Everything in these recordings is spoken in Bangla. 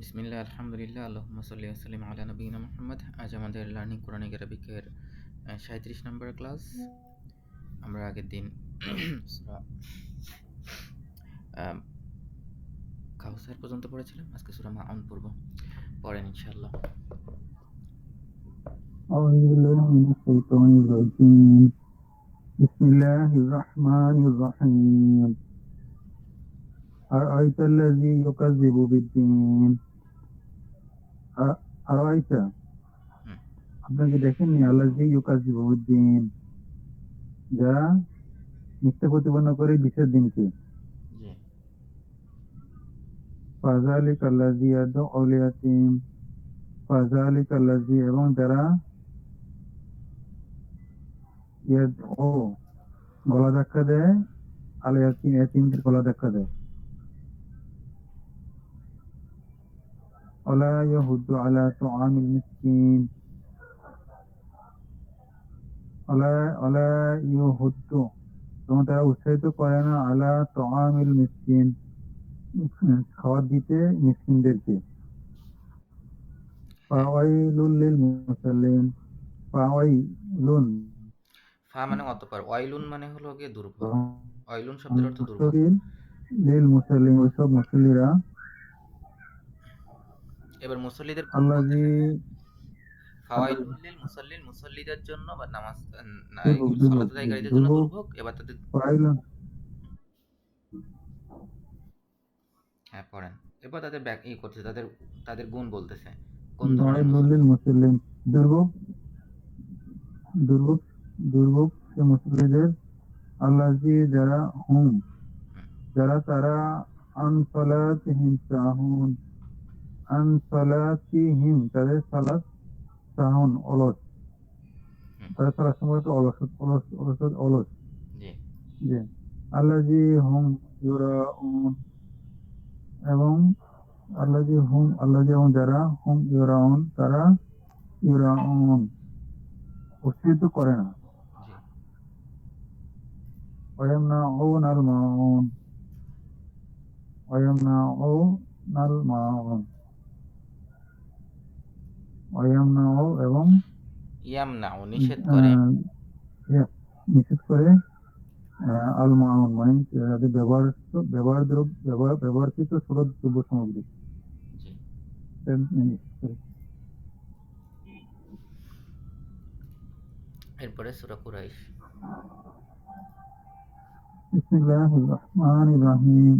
বিসমিল্লাহ, আলহামদুলিল্লাহ, আল্লাহুম্মা সাল্লি ওয়া সাল্লিম আলা নবিয়িনা মুহাম্মদ। আজ আমাদের লার্নিং কোরআনিক অ্যারাবিকের ৩৭ নম্বর ক্লাস। আমরা আগের দিন সূরা কাউসার পর্যন্ত পড়েছিলাম। আজকে সূরা মাউন পড়ব। পড়েন ইনশাআল্লাহ। أعوذ بالله من الشيطان الرجيم بسم الله الرحمن الرحيم أرأيت الذي يكذب بالدين أرأيت আপনাকে দেখেননি আল্লাযী ইউকাযযিবু বিদ্দীন, যারা মিথ্যা প্রতিপন্ন করে বিচার দিনকে। ফাযালিকা আল্লাযী ইয়াদউল ইয়াতীম, ফাযালিকা আল্লাযী, এবং যারা ইয়াদউ গলা ধাক্কা দেয়, আল ইয়াতীম ইয়াতীমদের গলা ধাক্কা দেয়। ওয়ালা ইয়াহুদ্দু আলা তুআমিল মিসকিন, ওয়ালা ইয়াহুদ্দু, এবং তারা উৎসাহিত করে না আলা তুআমিল মিসকিন, খাবার দিতে মিসকিনদেরকে। ফাওয়াইলুল লিল মুসাল্লিন, ফাওয়াইলুন ফা মানে অতঃপর, ওয়াইলুন মানে হলো গিয়ে দুর্ভোগ। ওয়াইলুন শব্দের অর্থ দুর্ভোগ। লিল মুসাল্লিন, ওইসব মুসল্লিরা। এবার মুসল্লিদের কোন আল্লাযী, বলতেছে? ফাওয়াইলুল লিল মুসাল্লিন, মুসল্লিদের জন্য বা নামাজ সালাত আদায়কারীদের জন্য দুর্ভোগ। এবার তাদের হ্যাঁ পড়েন। এবার তাদের করতেছে, তাদের তাদের গুণ বলতেছে। কোন ধরনের ফাওয়াইলুল মুসাল্লিন, দুর্ভোগ দুর্ভোগ দুর্ভোগ সে মুসল্লিদের। আল্লাযী, যারা হুম, যারা তারা আন সালাতিহিম সাহুন, আন সালাতিহিম তাদের সালাত সাহুন অলস, তাদের সালাত সম্পর্কে অলস। জি। আল্লাযী হুম ইউরাউন, এবং আল্লাযী এবং যারা হুম ইউরাউন, তারা ইউরাউন উৎসাহিত করে না। ওয়ায়ামনাউনাল মাউন, ওয়ায়ামনাউনাল মাউন, ওয়ায়ামনাউ এবং ইয়ামনাউ নিষেধ করে, নিষেধ করে, আল মাউন মানে যাদের ব্যবহৃত ছোট দ্রব্য সামগ্রী। এরপরে সূরা কুরাইশ। বিসমিল্লাহির রহমানির রহিম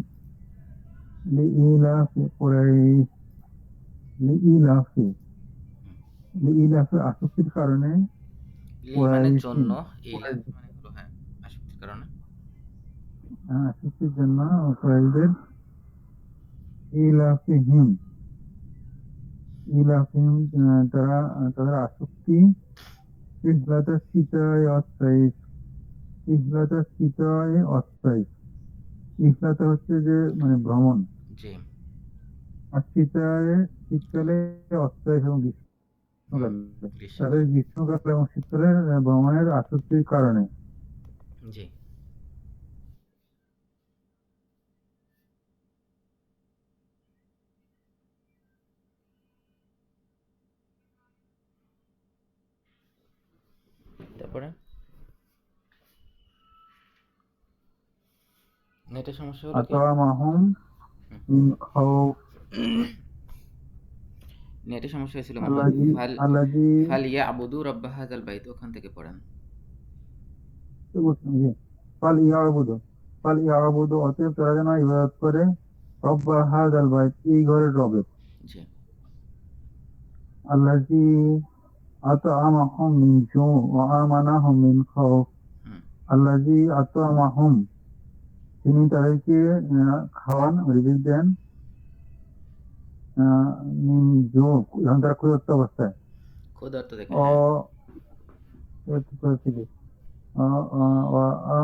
লিইলাফি কুরাইশ, লিইলাফি আসক্তির কারণে, মানে জন্য, ইলাফ মানে হলো হ্যাঁ আসক্তির কারণে, আসক্তির জন্য কুরাইশদের। ইলাফিহিম, তারা তাদের আসক্তি। ইহলাতা সিতায় অস্তাইফ, ইহলাতা সিতায় অস্তাইফ, ইহলাতা হচ্ছে যে মানে ভ্রমণ, আর সিতায় শীতকালে, অস্তাইফ এবং গ্রীষ্মকালে, তাদের গ্রীষ্মকাল এবং শীতকালে ভ্রমণের আসক্তির কারণে। জি। তারপরে নেটের সমস্যা হলো কি? নেটের সমস্যা ছিল মনে হয়। ফাল ইয়াবুদু রাব্ব হাযাল বাইত, ওখান থেকে পড়েন। ফাল ইয়াবুদু, অতএব তারা যেন ইবাদত করে, রব্ব হাযাল বাইত, এই ঘরের রবের। জি। আল্লাযী আত'আমাহুম মিন জু' ওয়া আমানাহুম মিন খাউফ, আল্লাযী আত'আমাহুম, তিনি তাদেরকে খাওয়ান, রিজিক দেন, মিন জু', যখন তারা ক্ষুধার্ত অবস্থায়,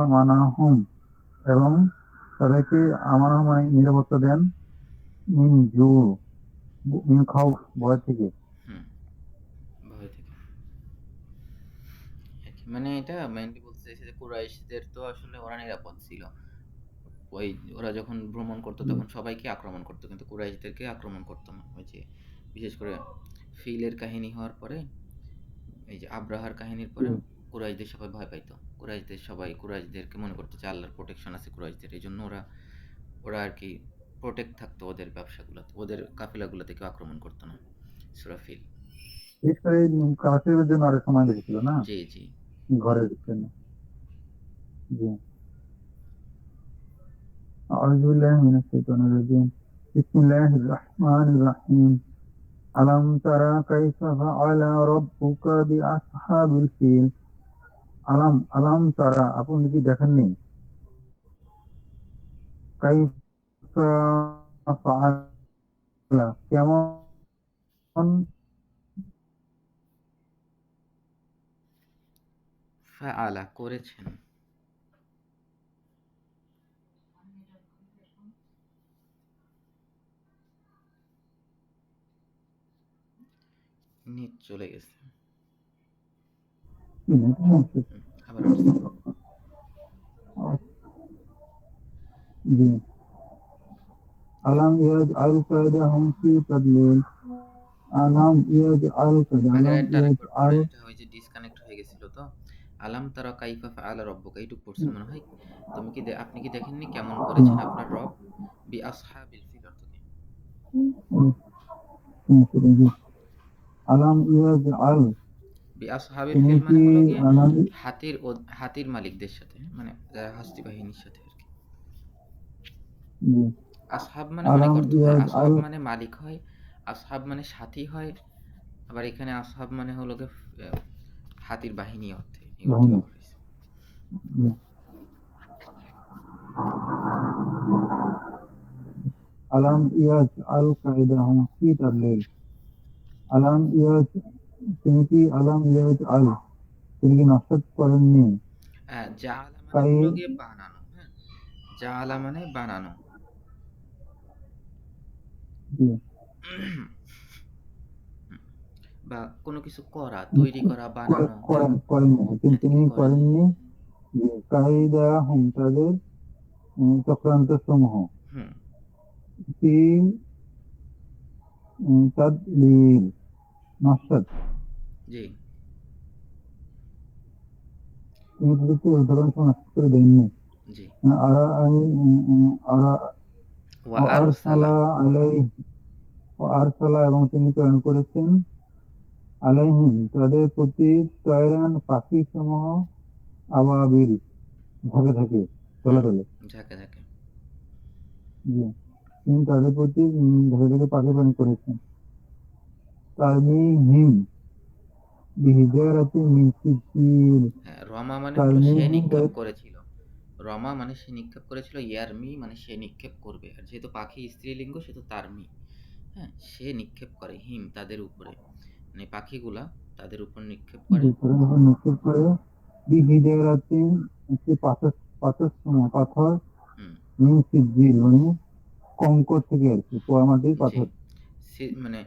আমানাহুম, এবং তাদেরকে আমানা মানে নিরাপত্তা দেন, মিন জু', মিন খাউফ, ভয় থেকে। মানে এটা মেইনলি বলতে চাইছে যে কুরাইশদের তো আসলে ওরা নিরাপদ ছিল, ওই ওরা যখন ভ্রমণ করতো তখন সবাইকে আক্রমণ করতো, কিন্তু কুরাইশদেরকে আক্রমণ করতো না। ওই যে বিশেষ করে ফিলের কাহিনী হওয়ার পরে, এই যে আব্রাহার কাহিনীর পরে কুরাইশদের সবাই ভয় পাইতো। কুরাইশদেরকে মনে করতো যে আল্লাহর প্রোটেকশন আছে কুরাইশদের, এই জন্য ওরা ওরা আর কি প্রোটেক্ট থাকতো ওদের ব্যবসাগুলোতে, ওদের কাফেলাগুলোতে কেউ আক্রমণ করতো না। সূরা ফিল। বিশেষ করে কাফেরদের জন্য আরো সময় লেগেছিল না জি জি। ঘরের জন্য। জি, আউযু বিল্লাহি মিনাশ শাইতানির রাজিম। বিসমিল্লাহির রহমানির রহিম। আলাম তারা কাইফা ফাআলা রাব্বুকা বিআসহাবিল ফিল। আলাম তারা, আপনি কি দেখেননি? কাইফা ফাআলা, কেমন ফাআলা করেছেন। নেট চলে গেছে। আবার আসছে। জি, আলাম ইয়াজআল কায়দাহুম ফি তাদলিল। আলাম ইয়াজআল আগের কায়দাহুম একটা আরেকবার ইয়াজআল। পড়েন, এটা ওই যে ডিসকানেক্ট হয়ে গেছিল তো। আলাম তারা কাইফা ফাআলা রাব্বুকা, এইটুক পড়ছেন মনে হয়। আপনি কি দেখেননি কেমন করেছেন আপনার রব বি আসহাবিল ফিল অর্থ কি? আলাম ইয়াজআল, বি আসহাবিল তিনি ফিল কি মানে হলো গিয়ে আলাম। হাতির মালিকদের সাথে, মানে যারা হস্তি বাহিনীর সাথে আর কি। জি, আসহাব মানে অনেক আলাম অর্থ হয়। আসহাব ইয়াজআল। মানে মালিক হয়, আসহাব মানে সাথী হয়, আবার এখানে আসহাব মানে হলো গিয়ে হাতির বাহিনী অর্থে, এই অর্থে বাহিনী। ব্যবহার হয়েছে। জি, আলাম ইয়াজআল কায়দাহুম ফি তাদলিল। আলাম ইয়াজ, তিনি কি আলাম ইয়াজআল, তিনি কি নস্যাৎ করেননি? জাআলা মানে কাই, হলো গিয়ে বানানো, হ্যাঁ। জাআলা মানে বানানো। জি, বা কোনো কিছু করা, তৈরি করা, বানানো, হ্যাঁ। করেননি, হ্যাঁ, তিনি তিনি করেননি। করেননি। যে কায়দাহুম, তাদের চক্রান্ত সমূহ, হুম। ফি তাদলিল, নস্যাৎ। জি। তিনি তাদেরকে উদাহরণ নষ্ট করে দেননি। জি। আরা আরা ওয়া ও আরসালা। আরসালা আলাইহি, ও আরসালা, এবং তিনি প্রেরণ করেছেন আলাইহিম, তাদের প্রতি তয়রান, পাখি সমূহ, আবাবিল, ঝাঁকে ঝাঁকে, হুম। দলে দলে। ঝাঁকে ঝাঁকে। জি, তিনি তাদের প্রতি ঝাঁকে ঝাঁকে পাখি প্রেরণ করেছেন। তারমিহিম বিহিজারাতিন মিন সিজ্জিল। হ্যাঁ, রমা মানে হলো সে তারমিহিম, নিক্ষেপ করেছিল। রমা মানে সে নিক্ষেপ করেছিল, ইয়ারমি মানে সে নিক্ষেপ করবে। আর যেহেতু পাখি স্ত্রীলিঙ্গ সেহেতু তারমি। হ্যাঁ, সে নিক্ষেপ করে হিম তাদের উপরে, মানে পাখিগুলা তাদের উপর নিক্ষেপ করে। নিক্ষেপ করে, বিহিজারাতিন, একটি পাথর, পাথর, হুম। মিন সিজ্জিল, মানে কঙ্কর থেকে আর কি, পোড়ামাটির জি। পাথর। মানে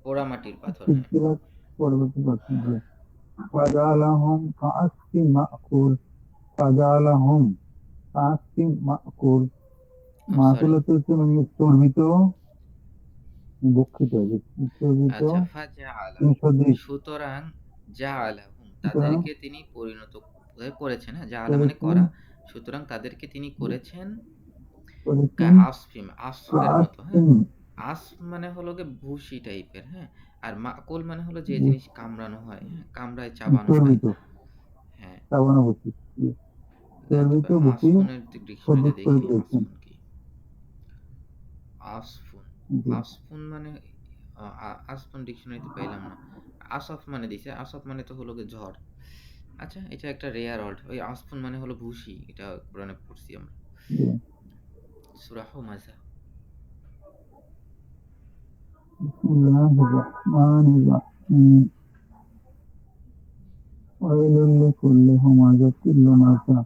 পোড়ামাটির পাথর, হ্যাঁ। সিজ্জিল পরবর্তী পাথর। জি, ফাজালাহুম কাআসফিন মাকুল। ফাজালাহুম কাআসফিন মাকুল। মাকুল সরি। হচ্ছে মানে চর্বিত, দুঃখিত, যে চর্বিত আচ্ছা, ফাজাআলা, সদৃশ। সুতরাং জাআলাহুম সুতরাং তাদেরকে তিনি পরিণত করেছেন, হ্যাঁ, জাআলা মানে করেছেন, করা। সুতরাং তাদেরকে তিনি করেছেন করেছেন আসফিম, আসফের মতো, হ্যাঁ। কাআসফিন, আসফ মানে হলো গিয়ে ভুসি টাইপের, হ্যাঁ। আর মাকুল মানে হলো যে যে জিনিস কামড়ানো হয়, হ্যাঁ, কামড়ায় চাবানো হয়। চর্বিত, হ্যাঁ। চাবানো বসি, চর্বিত তবে বসি আসফুনের ডিকশনারিতে সদৃশ করে দেখিনি দিয়েছেন। আসফুন কি। আসফুন, জি, আসফুন মানে আসফুন ডিকশনারিতে পাইলাম না। আসফ মানে দিছে, আসফ মানে তো হলো গিয়ে ঝড়। আচ্ছা, এটা একটা রেয়ার ওয়ার্ড। ওই আসফুন মানে হলো ভুসি, এটা কোরআনে পড়ছি আমরা। জি। সূরা হুমাযা। বিসমিল্লাহির রহমানির রহিম। ওয়াইলুল লিকুল্লি হুমাযাতিন লুমাযা।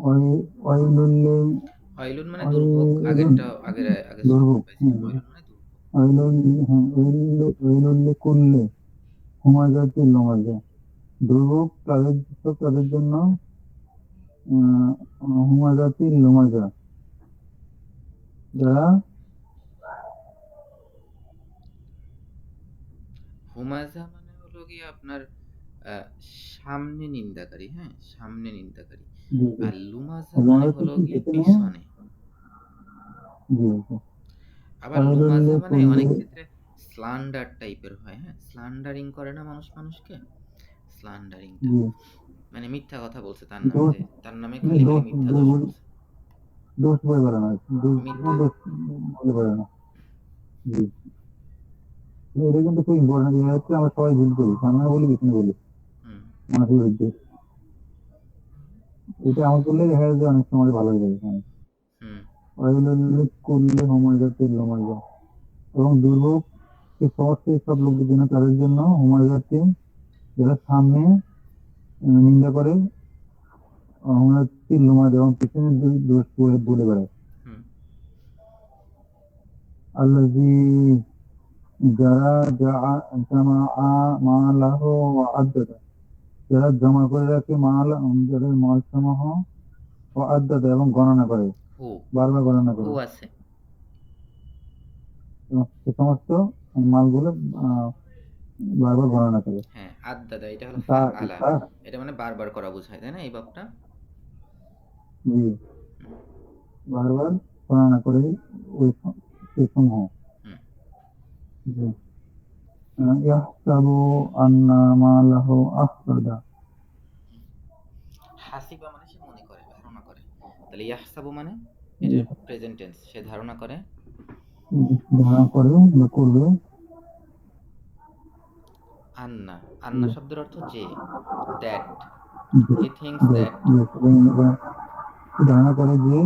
ওয়াইলুল ওয়াইলুন মানে দুর্ভোগ, ওয়াইলুন, আগেরটা আগের দুর্ভোগ। সূরাতে পাইছিলাম। ওয়াইলুন মানে দুর্ভোগ। ওয়াইলুল, হ্যাঁ, ওয়াইলুল লিকুল্লি হুমাযাতিন লুমাযা। দুর্ভোগ তাদের জন্য হুমাজাতিল লুমাজা, যারা হুমাজা মানে হলো গিয়ে আপনার আহ, সামনে নিন্দাকারী, হ্যাঁ, সামনে নিন্দাকারী। জি জি, আর লুমাজা মানে হুমাজা হলো হচ্ছে গিয়ে পেছনে। পিছনে। জি জি। আবার তাহলে লুমাজা মানে করলে অনেক ক্ষেত্রে স্লান্ডার টাইপের হয়, হ্যাঁ, স্লান্ডারিং করে না মানুষ মানুষকে, স্লান্ডারিংটা জি, মানে মিথ্যা কথা বলছে তার নামে, দোষ, যে তার নামে খালি খালি দোষ মিথ্যা দোষ বলছে, দোষ বলে বেড়ানো, মিথ্যা। দোষ বলে বেড়ানো। জি, এটা কিন্তু খুব ইম্পর্টেন্ট। এটা হচ্ছে আমরা সবাই ভুল করি, সামনে বলি পিছনে বলি হুম মানুষের বিরুদ্ধে। এটা আমার করলে দেখা যায় যে অনেক সময় ভালো হয়ে যাবে। হ্যাঁ, হুম ওইগুলো উল্লেখ করলে হুমায়ুন লুমায়ুন এবং দুর্ভোগ এই সমস্ত সব লোকদের জন্য, তাদের জন্য হুমায়ুন, যারা সামনে নিন্দা করে, হুমায়ুন লুমায়ুন এবং পিছনে দোষ বলে বলে বেড়ায়। হুম আল্লাযী, যারা জামা মালাহ ওয়া আদ্দাদা, যারা জমা করে রাখে যাদের মালসমূহ ও আদ্দাদা এবং গণনা করে, হু, বারবার গণনা হু করে, আছে। এবং সে সমস্ত মালগুলো আহ, বারবার গণনা করে। হ্যাঁ, আদ্দাদা এটা হলো ফা তা আলা, তা এটা মানে বারবার করা বোঝায়, তাই না এই বাবটা? জি, হুম বারবার গণনা করে ওই সেই সমূহ। হুম জি। ইয়াহসাবু আন্না মালাহু আখলাদা। হাসিবা মানে সে মনে করে, ধারণা করে। তাহলে ইয়াহসাবু মানে জি, এটার প্রেজেন্ট টেন্স, সে ধারণা করে। ধারণা করে বা করবে। আন্না, জি, আন্না শব্দের অর্থ যে, দ্যাট, জি, হি থিংস জি, দ্যাট। জি, এবং ধারণা করে যে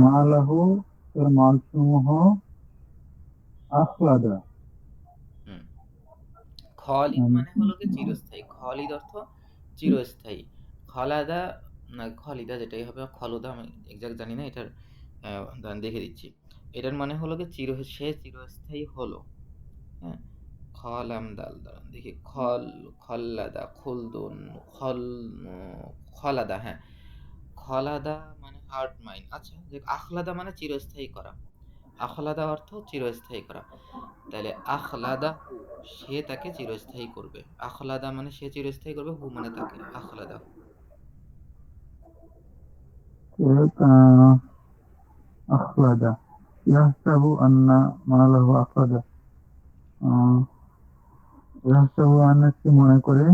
মালাহু, তার মালসমূহ আখলাদা। হুম, খলিদ মানে হলো কি চিরস্থায়ী, খলিদ অর্থ চিরস্থায়ী। খলাদা না খলিদা যেটাই হবে, খলদা আমি এক্সাক্ট জানি না এটার, দাঁড়ান দেখে দিচ্ছি। এটার মানে হলো কি সে চিরস্থায়ী হলো, হ্যাঁ। খলাম দাল, দাঁড়ান দেখি, খল্লাদা, খুলদুন, খল খলাদা, হ্যাঁ, খলাদা মানে হার্ট মাইন্ড। আচ্ছা, যে আখলাদা মানে চিরস্থায়ী করা, আখলাদা অর্থ চিরস্থায়ী করা। তাহলে আখলাদা হু, সে তাকে চিরস্থায়ী করবে। আখলাদা মানে সে চিরস্থায়ী করবে, হু মানে তাকে, আখলাদা হু। আখলাদা, ইয়াহসাবু আন্না মালাহু আখলাদা। আহ, ইয়াহসাবু আন্না, সে মনে করে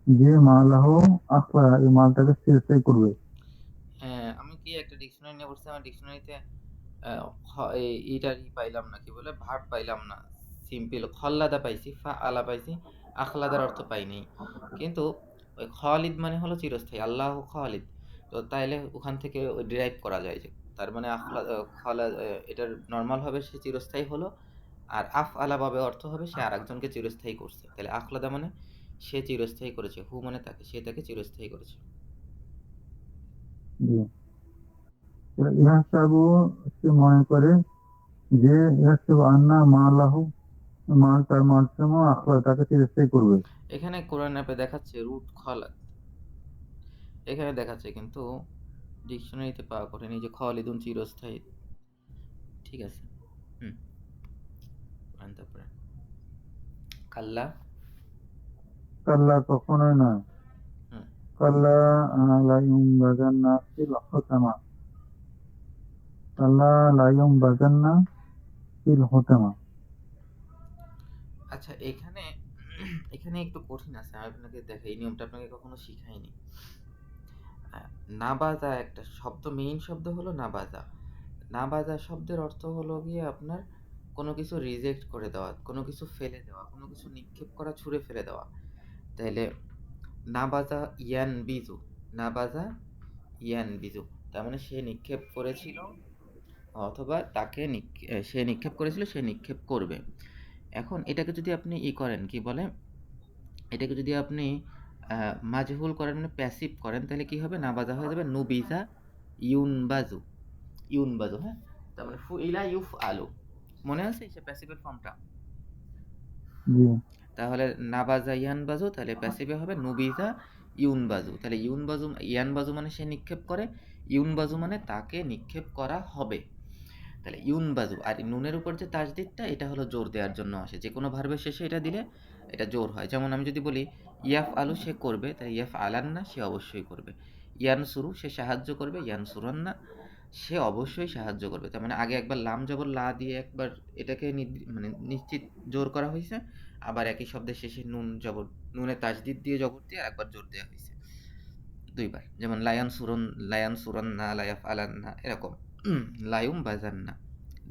যে মালাহু আখলাদা, এই মালটাকে স্থিরস্থায়ী করবে। আমি কি একটা ডিকশনারি নিয়ে বসছি, আমার ডিকশনারিতে এইটার পাইলাম না, কি বলে, ভার্ব পাইলাম না। সিম্পল খল্লাদা পাইছি, ফা আলা পাইছি, আখলাদার অর্থ পাইনি। কিন্তু ওই খালিদ মানে হলো চিরস্থায়ী, আল্লাহ খালিদ। তো তাইলে ওখান থেকে ডিরাইভ করা যায় যে তার মানে এটার নর্মাল হবে সে চিরস্থায়ী হলো, আর আফ আলা ভাবে অর্থ হবে সে আরেকজনকে চিরস্থায়ী করছে। তাহলে আখলাদা মানে সে চিরস্থায়ী করেছে, হু মানে তাকে, সে তাকে চিরস্থায়ী করেছে। জি। ইয়াহসাবু, সে মনে করে যে ইয়াহসাবু আন্না মালাহু, তার মালসমূহ আখলাদা, তাকে স্থিরস্থায়ী করবে। এখানে কোরআন অ্যাপে দেখাচ্ছে রুট খলাদ, এখানে দেখাচ্ছে কিন্তু ডিকশনারিতে পাওয়া কঠিন। এই যে খালিদুন চিরস্থায়ী, ঠিক আছে। হুম, পড়েন তারপরে। কাল্লা। কাল্লা, কখনোই নয়। হুম, কাল্লা লা ইউনবাযান্না ফিল হুতামা। কাল্লা লা ইউনবাযান্না ফিল হুতামা। আচ্ছা এখানে এখানে একটু কঠিন আছে, আমি আপনাকে দেখাই, এই নিয়মটা আপনাকে কখনো শিখাইনি। নাবাজা একটা শব্দ, মেইন শব্দ হলো নাবাজা। নাবাজা শব্দের অর্থ হলো গিয়ে আপনার কোনো কিছু রিজেক্ট করে দেওয়া, কোনো কিছু ফেলে দেওয়া, কোনো কিছু নিক্ষেপ করা, ছুঁড়ে ফেলে দেওয়া। তাইলে নাবাজা ইয়ান বিজু, নাবাজা ইয়ান বিজু, তার মানে সে নিক্ষেপ করেছিল, অথবা সে নিক্ষেপ করেছিল, সে নিক্ষেপ করবে। এখন এটাকে যদি আপনি করেন, কি বলে, এটাকে যদি আপনি মাজহুল করেন মানে প্যাসিভ করেন, তাহলে কি হবে, নাবাজা হয়ে যাবে নুবিজা ইউনবাজু, ইউনবাজু, হ্যাঁ। তার মানে ফুইলা ইউফ আলু, মনে আছে সে প্যাসিভের ফর্মটা? জি, তাহলে নাবাজা ইয়ানবাজু, তাহলে প্যাসিভে হবে নুবিজা ইউনবাজু, তাহলে ইয়ানবাজু মানে সে নিক্ষেপ করে, ইউনবাজু মানে তাকে নিক্ষেপ করা হবে। তাহলে ইউনবাজু, আর নুনের উপর যে তাসদিদটা এটা হলো জোর দেওয়ার জন্য আসে, যে কোনো ভার্বের শেষে এটা দিলে এটা জোর হয়। যেমন আমি যদি বলি ইয়াফ আলু সে করবে, তাহলে ইয়াফ আলান্না সে অবশ্যই করবে, ইয়ান সুরু সে সাহায্য করবে, ইয়ান সুরান্না সে অবশ্যই সাহায্য করবে। তার মানে আগে একবার লাম জবর লা দিয়ে একবার এটাকে মানে নিশ্চিত জোর করা হয়েছে, আবার একই শব্দের শেষে নুন জবর, নুনে তাজদিদ দিয়ে জবর দিয়ে আরেকবার জোর দেওয়া হয়েছে দুইবার। যেমন লায়ান সুরান না, লায়াফ আলান না, এরকম লায়ুম বাজান না,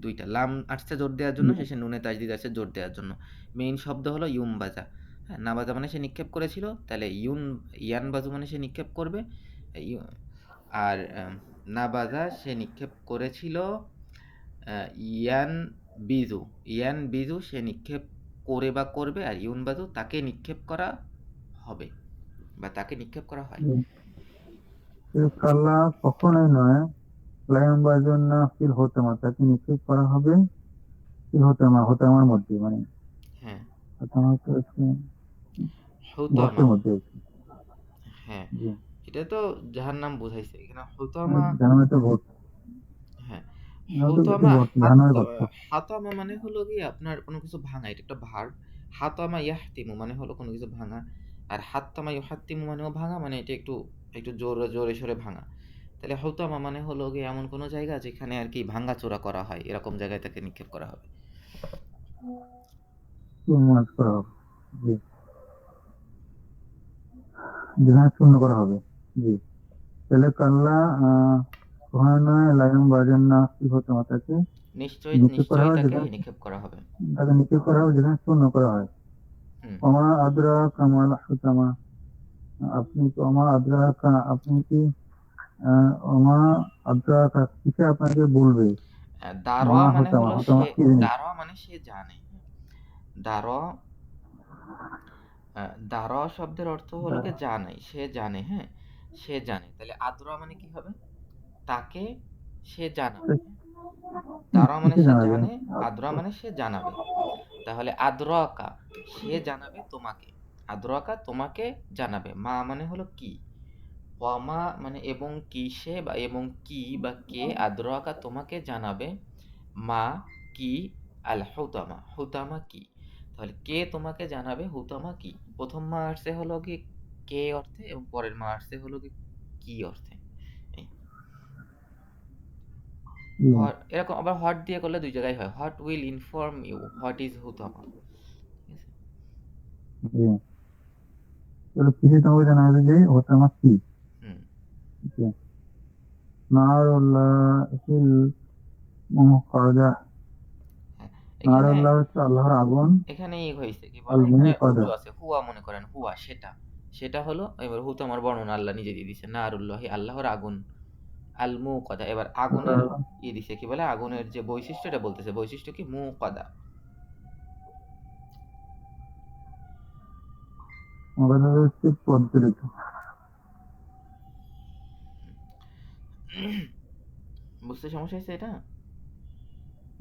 দুইটা লাম আসছে জোর দেওয়ার জন্য, শেষে নুনে তাজদিদ আসছে জোর দেওয়ার জন্য। মেইন শব্দ হলো ইউম বাজা। হ্যাঁ, না বাজা মানে সে নিক্ষেপ করেছিল, তাহলে ইয়ান বাজু মানে সে নিক্ষেপ করবে। আর না বাজা সে নিক্ষেপ করেছিল, ইয়ান বিজু, ইয়ান বিজু সে নিক্ষেপ করে বা করবে, আর ইউন বাজু তাকে নিক্ষেপ করা হবে বা তাকে নিক্ষেপ করা হয়। কাল্লা কখনোই নয়, লায়ামবাজুন না ফিল হোতামা, তাকে নিক্ষেপ করা হবে ফিল হোতামা, হোতামার মধ্যে, মানে হ্যাঁ, হোতামা তো হচ্ছে হুতামা, ঘটের মধ্যে আর কি। হ্যাঁ, জি, এটা তো জাহান্নাম বুঝাইছে এখানে হুতামা। জাহান্নামে তো ঘট, হ্যাঁ, এটা হুতামা ঘট, জাহান্নামের ঘট। হাতামা মানে হলো কি আপনার কোনো কিছু ভাঙা, এটা একটা ভার্ব। হাতামা ইয়াহতিমু মানে হলো কোনো কিছু ভাঙা, আর হাত্তামা ইউহাত্তিমু মানেও ভাঙা, মানে এটা একটু একটু জোরে জোরে সরে ভাঙা। তাহলে হুতামা মানে হলো গিয়ে এমন কোনো জায়গা যেখানে আর কি ভাঙাচোরা করা হয়, এরকম জায়গায় তাকে নিক্ষেপ করা হবে। মাছ করা হবে, জি, জাহান্নাম শূন্য করা হবে। জি, তাহলে কাল্লা কখনোই নয়, লায়ামবাজুন না ফিল হোতামা, তাকে নিশ্চয়ই নিক্ষেপ করা নিশ্চয়ই হয় তাকে যেখানে, নিক্ষেপ করা হবে। তাকে নিক্ষেপ করা হবে যেখানে শূন্য করা হয়। হুম। ওমা আদ্রা কামাল হুতামা, আপনি তো ওমা আদ্রা আপনি কি ওমা আদ্রা কিসে আপনাকে বলবে, মা দারোয়া মানে হুতামা, হলো হুতামা সে, কি জিনিস? দারোয়া মানে সে জানে। দারোয়া, দারোয়া শব্দের অর্থ হলো কি জানে, সে জানে। হ্যাঁ, সে জানে, তাহলে আদরা মানে কি হবে, তাকে সে জানাবে। দারোয়া মানে কিসে সে জানাবে? জানে, আদরা মানে সে জানাবে। তাহলে আদ্রাকা সে জানাবে তোমাকে, আদ্রাকা তোমাকে জানাবে। মা মানে হলো কি, ওয়ামা মানে এবং কিসে বা এবং কি বা কে, আদ্রাকা তোমাকে জানাবে, মা কি, আল হুতামা, হুতামা কি। তাহলে কে তোমাকে জানাবে হুতামা কি, প্রথম মা আসছে হলো কি কে অর্থে, এবং পরের মা আসছে হলো কি অর্থে। এই জি, এরকম আবার হোয়াট দিয়ে করলে দুই জায়গায় হয়, what will inform you, what is হুতামা। ঠিক আছে। জি, তাহলে কিসে তোমাকে জানাবে যে হুতামা কি? হুম। জি, নারুল্লাহিল মুকাদা, হ্যাঁ, এখানে নারুল্লাহ হচ্ছে আল্লাহর আগুন, এখানে হয়েছে কি আল বলে, এখানে মুকাদা। উজু আছে, হুয়া মনে করেন, হুয়া সেটা, সেটা হলো, এবার হুতামার বর্ণনা আল্লাহ নিজে দিয়ে দিছে, নারুল্লাহি আল্লাহর আগুন, আল মুকাদা, এবার আগুনের দিছে কি বলে, আগুনের যে বৈশিষ্ট্য এটা বলতেছে, বৈশিষ্ট্য কি মুকাদা। মুকাদা হচ্ছে প্রজ্বলিত। বুঝতে সমস্যা হয়েছে এটা?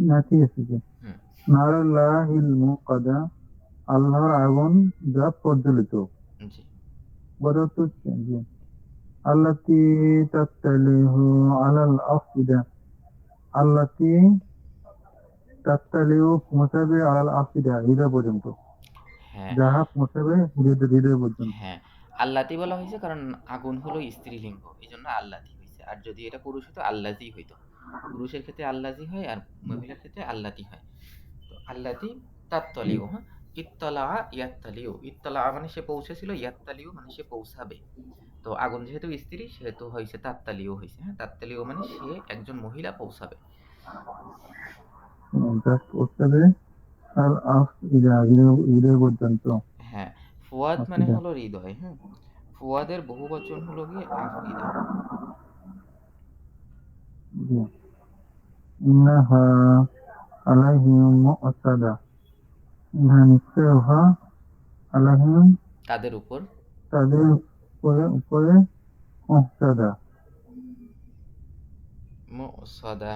না, ঠিক আছে, জি। হুম। নারুল্লাহিল মুকাদা, আল্লাহর আগুন যা প্রজ্বলিত। জি। বোঝাতে হচ্ছে জি, আল্লাতি তাত্তালিহু আলাল আফিদা, আল্লাতি তাত্তালিহু পৌঁছাবে আলাল আফিদা, হৃদয় পর্যন্ত, হ্যাঁ, যাহা পৌঁছাবে হৃদয় হৃদয় পর্যন্ত। হ্যাঁ, আল্লাতি বলা হয়েছে কারণ আগুন হলো স্ত্রীলিঙ্গ, এই জন্য আল্লাতি হয়েছে। আর যদি এটা পুরুষ হতো আল্লাজি হইতো, পুরুষের ক্ষেত্রে আল্লাজি হয় আর মহিলার ক্ষেত্রে আল্লাতি হয়। তো আল্লাতি তাত্তলিউ, হ্যাঁ, ইত্তলা ইয়াত্তালিউ, ইত্তলা মানে সে পৌঁছেছিল, ইয়াত্তালিউ মানে সে পৌঁছাবে। তো আগুন যেহেতু স্ত্রী সেহেতু হয়েছে তাত্তালিউ হয়েছে। হ্যাঁ, তাত্তালিউ মানে সে একজন মহিলা পৌঁছাবে। যা পৌঁছাবে আল আফিদা, হৃদয় পর্যন্ত। হ্যাঁ, ফুয়াদ মানে আফিদা, হলো হৃদয়। হ্যাঁ, ফুয়াদের বহুবচন হলো গিয়ে আফইদা। জি, ইন্নাহা আলাইহিম মুঅসাদা, ইহা নিশ্চয় উহা আলাইহিম তাদের উপর, তাদের উপরে উপরে মুহসাদা। মুসাদা,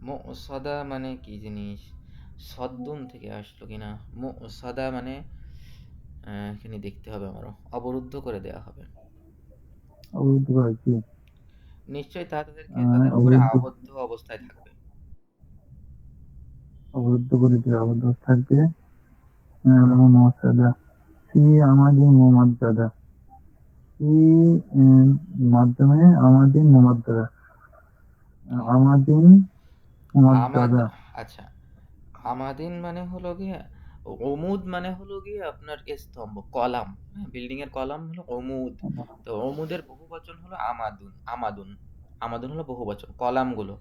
মুসাদা মানে কি জিনিস, সদ্দুন থেকে আসলো কিনা, মুসাদা মানে এখানে দেখতে হবে আমারও। অবরুদ্ধ করে দেয়া হবে। অবরুদ্ধ করেছি। নিশ্চয়ই তারা তাদের উপরে অবরুদ্ধ আবদ্ধ অবস্থায় থাকবে। অবরুদ্ধ করে দিয়ে আবদ্ধ থাকবে। মুমাদ্দাদা ফি আমাদিন মুমাদ্দাদা ফি মাধ্যমে আমাদিন মুমাদ্দাদা আমাদিন আমাদ মুমাদ্দাদা আচ্ছা, আমাদিন মানে হলো গিয়ে অমুদ মানে হলো গিয়ে আপনার স্তম্ভ, কলাম। হ্যাঁ, বিল্ডিং এর কলাম হলো অমুদ। তো অমুদের বহুবচন হলো আমাদুন। আমাদুন আমাদুন হলো বহুবচন, কলামগুলো।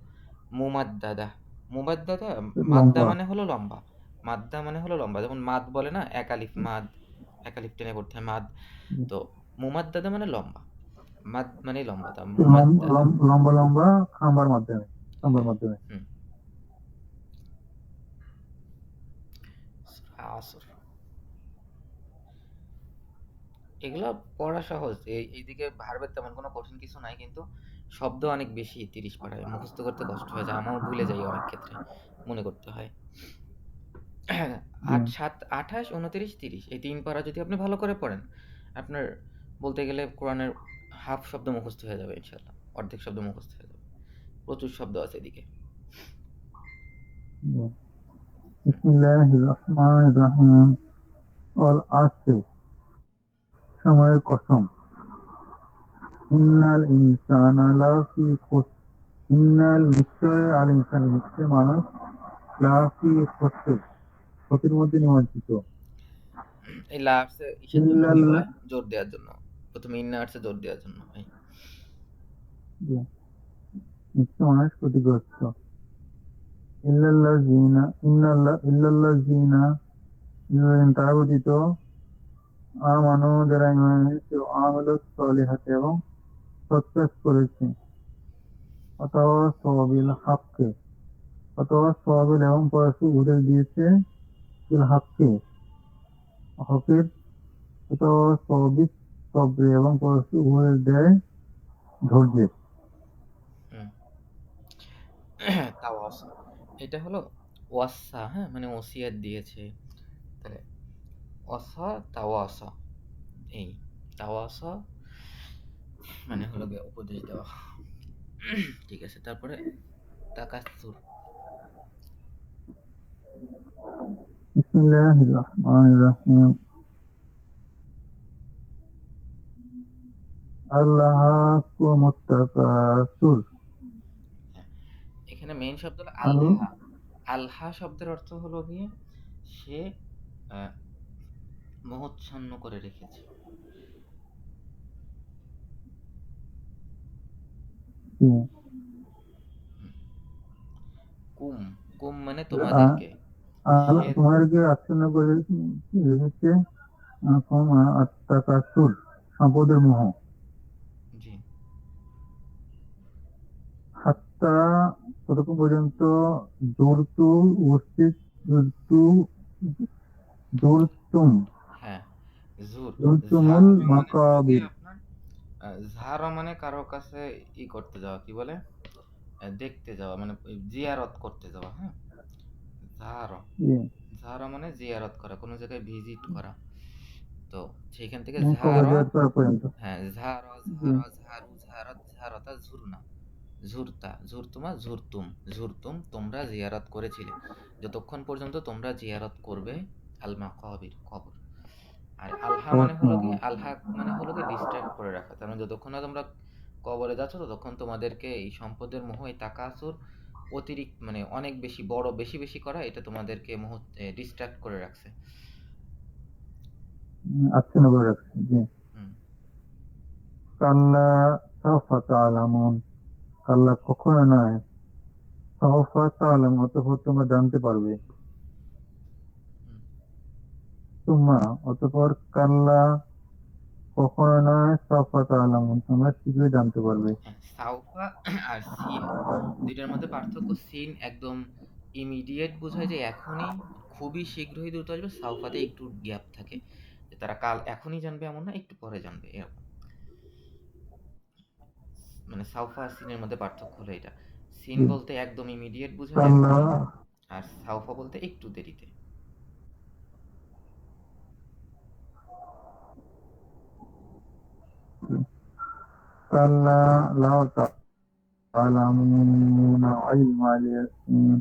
মুমাদ্দাদা মুমাদ্দাদা মাদ্দা লম্বা। মানে হলো লম্বা। মাদ্দা মানে হলো লম্বা, যেমন মাদ বলে না, একালিফ মাদ, একালিফ টেনে পড়তে হয় মাদ। তো মুমাদ্দাদা মানে লম্বা, মাদ মানে লম্বা, তা মুমাদ্দাদা। লম্বা লম্বা খাম্বার মাধ্যমে খাম্বার হ্যাঁ। মাধ্যমে হুম। আসর, এগুলো পড়া সহজ। এইদিকে ভার্বের তেমন কোনো কঠিন কিছু নাই, কিন্তু শব্দ অনেক বেশি 30 পারায় মুখস্থ করতে কষ্ট হয়ে যায়, আমারও ভুলে যাই অনেক ক্ষেত্রে, মনে করতে হয়। 8 7 28 29 30 এই 3 পারা যদি আপনি ভালো করে পড়েন, আপনার বলতে গেলে কোরআনের হাফ শব্দ মুখস্থ হয়ে যাবে ইনশাআল্লাহ, অর্ধেক শব্দ মুখস্থ হয়ে যাবে। প্রচুর শব্দ আছে এদিকে। বিসমিল্লাহির রহমানির রহিম ওয়াল আসর সময়ের কসম ইন্নাল ইনসানা লাফি খুসর ইন্নাল নিশ্চয় আল ইনসান নিশ্চয় মানুষ লাফি খুসর ক্ষতির মধ্যে নিমজ্জিত এই লাফসে ইসের জন্য কি ইল্লাল্লাহ বলে, জোর দেওয়ার জন্য। প্রথমে ইন্না আসছে জোর দেওয়ার জন্য ভাই। নিশ্চয় মানুষ ক্ষতিগ্রস্ত ইল্লাল্লাযিনা ইল্লাল্লাযিনা তারা ব্যতীত আমানু যারা ঈমান এনেছে ও আমিলুস সলিহাতি এবং সৎ কাজ করেছে ওয়াতাওয়াসাউ বিল হাক্কি ওয়াতাওয়াসাউ বিল এবং পরস্পর উপদেশ দিয়েছে বিল হাক্কি হকের ওয়াতাওয়াসাউ বিস সবরি এবং পরস্পর উপদেশ দেয় ধৈর্যের। হুম। তাওয়াসা, এটা হলো ওয়াসা, হ্যাঁ, মানে ওসিয়াত দিয়েছে। তাহলে ওয়াসা তাওয়াসা, এই তাওয়াসা মানে হলো গিয়ে উপদেশ দেওয়া। ঠিক আছে, তারপরে তাকাসুর। বিসমিল্লাহির রহমানির রহিম আল্লাহাকুমুত তাকাসুর হ্যাঁ, এখানে মেইন শব্দ হলো আল আলহা। আলহা শব্দের অর্থ হলো গিয়ে সে আহ, মোহচ্ছন্ন করে রেখেছে। হুম। কুম, কুম মানে তোমাদেরকে। সে তোমাদেরকে আচ্ছন্ন করে রেখেছে আত্মাকাসুর সম্পদের মোহ জি। হাত্তা ততক্ষণ পর্যন্ত জোরতু উপস্থিত জোরতু জোরতুম হ্যাঁ, জুর। জোরতুমুল ঝারা মানে হলো গিয়ে মাকাবির আপনার ঝারা মানে কারো কাছে করতে যাওয়া, কি বলে, দেখতে যাওয়া, মানে ওই জিয়ারত করতে যাওয়া। হ্যাঁ, ঝারা, ঝারা মানে জিয়ারত করা, কোনো জায়গায় ভিজিট করা। তো সেইখান থেকে কবর ঝারা। জিয়ারত করা পর্যন্ত। হ্যাঁ, ঝারা জি, ঝারা ঝারু ঝারাত ঝারাতা ঝুরনা, ঝুরতা ঝুরতুমা ঝুরতুম, ঝুরতুম তোমরা জিয়ারত করেছিলে, যতক্ষণ পর্যন্ত তোমরা জিয়ারত করবে আল মাকাবির, কবর। আর আলহা কবর মানে হলো কি, সমাগম। আলহা মানে হলো কি ডিস্ট্রাক্ট করে রাখা, তার মানে যতক্ষণ না তোমরা কবরে যাচ্ছ ততক্ষণ তোমাদেরকে এই সম্পদের মোহ, এই তাকাসুর, অতিরিক্ত মানে অনেক বেশি বড়, বেশি বেশি করা, এটা তোমাদেরকে মোহ ডিস্ট্রাক্ট করে রাখছে। আচ্ছন্ন করে রাখছে। জি। হুম। কাল্লা সাওফা তা'লামুন কাল্লা কখনো নয় সাওফা তা'লামুন অতঃপর তোমরা জানতে পারবে হুম। সুম্মা অতঃপর কাল্লা কখনো নয় সাওফা তা'লামুন তোমরা শীঘ্রই জানতে পারবে। হ্যাঁ, সাউফা আর সিন, দুইটার মধ্যে পার্থক্য। সিন একদম ইমিডিয়েট বোঝায় যে এখনই, খুবই শীঘ্রই দ্রুত আসবে। সাউফাতে একটু গ্যাপ থাকে, যে তারা কাল এখনই জানবে এমন না, একটু পরে জানবে এরকম। মানে সাউফা আর সিনের মধ্যে পার্থক্য হলো এটা। সিন জি। বলতে একদম ইমিডিয়েট বোঝায় কাল্লা এখনই, আর সাউফা বলতে একটু দেরিতে। কাল্লা লাউ তা'লামুনা ইলমাল ইয়াকিন।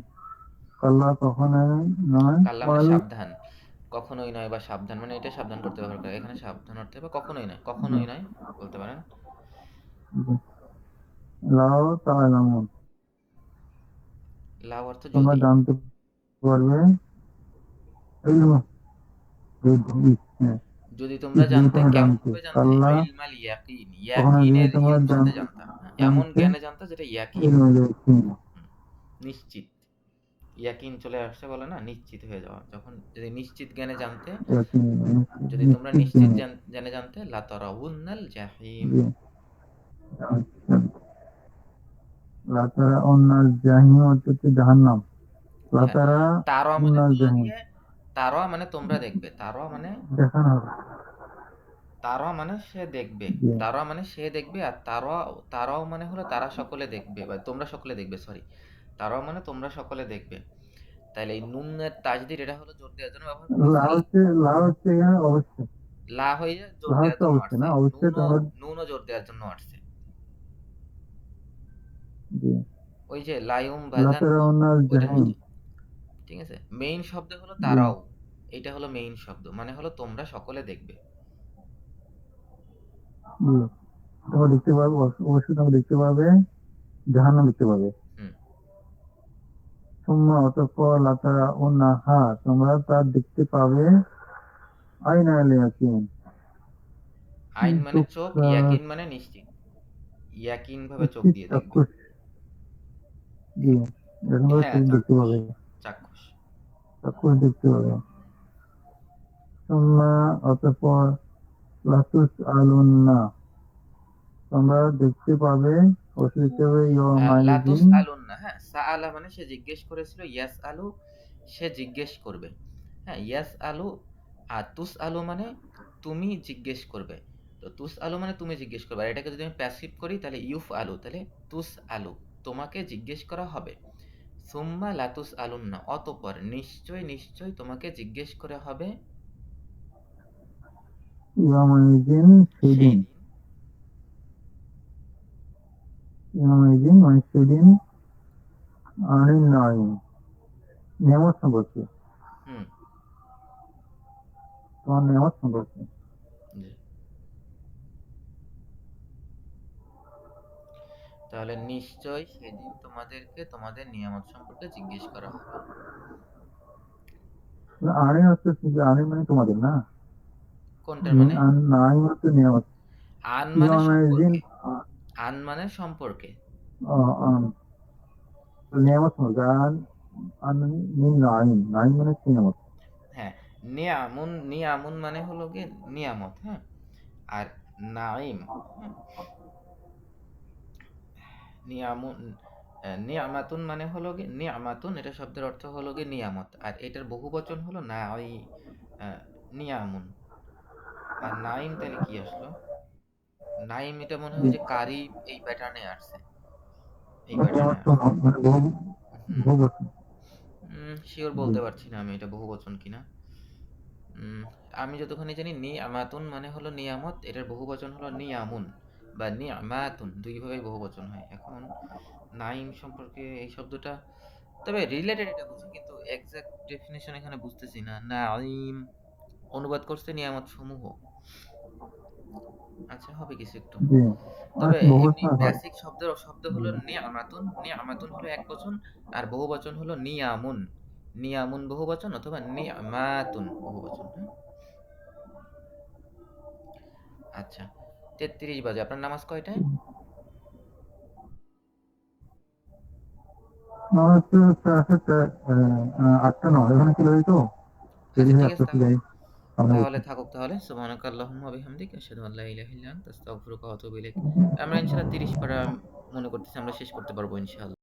কাল্লা কখনোই নয়, কাল্লা মানে ওয়াল সাবধান, কখনোই নয় বা সাবধান মানে এটা সাবধান করতে ব্যবহার করে, এখানে সাবধান অর্থে বা কখনোই নয় বলতে পারেন। লাউ তা'লামুন, লাউ অর্থ তোমরা যদি, জানতে পারবে। ইলম যদি, হ্যাঁ, যদি তোমরা যদি জানতে, তোমরা কেমন জানতে। ভাবে জানতে, কাল্লা ইলমাল ইয়াকিন, কখনো যদি ইয়াকিনের তোমরা ইলম সাথে জানতা, হ্যাঁ, এমন জানতে জ্ঞানে জানতা যেটা ইয়াকিন, ইলমাল ইয়াকিন। নিশ্চিত। ইয়াকিন চলে আসছে বলে না, নিশ্চিত হয়ে যাওয়া, যখন যদি নিশ্চিত জ্ঞানে জানতে, ইয়াকিন যদি তোমরা নিশ্চিত নিশ্চিত জেনে। জ্ঞানে জানতে, লাতারাউন্নাল জাহিম। জি, আচ্ছা। লাতারা অন্যাল জাহিম হচ্ছে জাহান্নাম। হ্যাঁ, লাতারা তারা মানে অন্যাল তুলা জাহিম দিয়ে, তারা মানে তোমরা দেখবে, তারা মানে, দেখানো হবে। তারা মানে সে দেখবে, জি, তারা মানে সে দেখবে, আর তারা, তারাও মানে হলো তারা সকলে দেখবে বা তোমরা সকলে দেখবে, সরি, তারাও মানে তোমরা সকলে দেখবে। তাইলে এই নুনের তাজদিদ এটা হলো জোর দেওয়ার জন্য ব্যবহার করা হয়েছে, লা হচ্ছে এখানে অবশ্যই। লা হয়ে জোর লা দেওয়ার হচ্ছে জন্য অবশ্যই আসছে, না, অবশ্যই তোমরা। নুনও জোর দেওয়ার জন্য আসছে। জি, ওই যে লায়ুম বাজান লাতারা নুন, অন্যাল ওইটার জাহিম। মতো। ঠিক আছে, মেইন শব্দ হলো জি, তারাও, এটা হলো মেইন শব্দ, মানে হলো তোমরা সকলে দেখবে। জি, তোমরা দেখতে পাবে, অবশ্যই তোমরা দেখতে পাবে, জাহান্নাম দেখতে পাবে। হুম, সুম্মা অতঃপর লাতারা হা তোমরা তা দেখতে পাবে। আইনা আল ইয়াকিন, আইন মানে চোখ, চোখ, ইয়াকিন মানে নিশ্চিত, ইয়াকিন ভাবে চোখ নিশ্চিত দিয়ে দেখবে। চাক্ষুষ। জি, এটা তোমরা হ্যাঁ, চোখ দেখতে চাক্ষুষ, পাবে, চাক্ষুষ। চাক্ষুষ দেখতে পাবে। সুম্মা অতঃপর লাতুস আলুন্না, তোমরা দেখতে পাবে, অবশ্যই দেখতে পাবে লাতুস ইয়াউমাইযিন। আলুন না, হ্যাঁ, সাআলা মানে সে জিজ্ঞেস করেছিল, ইয়াস আলু সে জিজ্ঞেস করবে, হ্যাঁ, ইয়াস আলু, আর তুস আলু মানে তুমি জিজ্ঞেস করবে। তো তুস আলু মানে তুমি জিজ্ঞেস করবে, আর এটাকে যদি আমি প্যাসিভ করি তাহলে ইউফ আলু, তাহলে তুস আলু, তোমাকে জিজ্ঞেস করা হবে। সুম্মা লাতুস আলুন না, অতঃপর নিশ্চয় নিশ্চয় তোমাকে জিজ্ঞেস করা হবে ইয়াউমাইযিন সেই সেদিন। দিন। ইয়াউমাইযিন মানে সেদিন। আনিন নাঈম, নিয়ামত সম্পর্কে, হুম, তোমার নিয়ামত সম্পর্কে। জি। তাহলে নিশ্চয় সেদিন তোমাদেরকে তোমাদের নিয়ামত সম্পর্কে জিজ্ঞেস করা হবে। আনিন হচ্ছে যে আনিন মানে তোমাদের না, কোনটার মানে? নাঈম হচ্ছে নিয়ামত। আন মানে ইয়াউমাইযিন সম্পর্কে, আন মানে সম্পর্কে। আন নিয়ামত সম্পর্কে। মিন নাঈম, নাঈম মানে নিয়ামত। হ্যাঁ, নিয়ামুন, নিয়ামুন মানে হলো গিয়ে নিয়ামত, হ্যাঁ, আর নাইম, হ্যাঁ, নিয়ামুন, নিয়ামাতুন মানে হলো গিয়ে নিয়ামাতুন, এটা শব্দের অর্থ হলো গিয়ে নিয়ামত, আর এটার বহুবচন হলো নাঈ, নিয়ামুন। আর নাইম তাহলে কি আসলো? নাইম এটা মনে হয় জি, ওই যে কারিব, এই প্যাটার্নে আসছে, এই প্যাটার্নে নিয়ামত তো আসছে। মানে বহু হুম, বহু বছর। শিওর জি, বলতে পারছি না আমি এটা বহুবচন কিনা। উম, আমি যতখানি জানি নিয়ামাতুন মানে হলো নিয়ামত, এটার বহুবচন হলো নিয়ামুন বা নিয়ামাতুন, দুইভাবেই বহুবচন হয়। এখন নাইম সম্পর্কে এই শব্দটা, তবে রিলেটেড এটা বুঝি, কিন্তু এক্সাক্ট ডেফিনেশন এখানে বুঝতেছি না। নাইম অনুবাদ করছে নিয়ামত সমূহ, আচ্ছা হবে কিছু একটু। জি, তবে বহু এমনি বছর হয়। বেসিক শব্দ হলো নিয়ামাতুন, নিয়ামাতুন হলো এক বচন, আর বহুবচন হলো নিয়ামুন, নিয়ামুন বহুবচন অথবা নিয়ামাতুন বহুবচন, হ্যাঁ। আচ্ছা, 33 বাজে, আপনার নামাজ কয়টায়? আমার হচ্ছে সাথে 8টা 9 এখানে চলে যাই তো, দেরি আচ্ছা হয়ে ঠিক আছে, আসতেছি, যাই সামনে তাহলে বসে। থাকুক তাহলে। সুবহানাকাল্লাহুম্মা ওয়া বিহামদিকা আশহাদু আল্লা ইলাহা ইল্লা আনতা আস্তাগফিরুকা ওয়া আতুবু ইলাইক। আমরা ইনশাআল্লাহ 30 পারা মনে করতেছি আমরা শেষ করতে পারবো ইনশাআল্লাহ।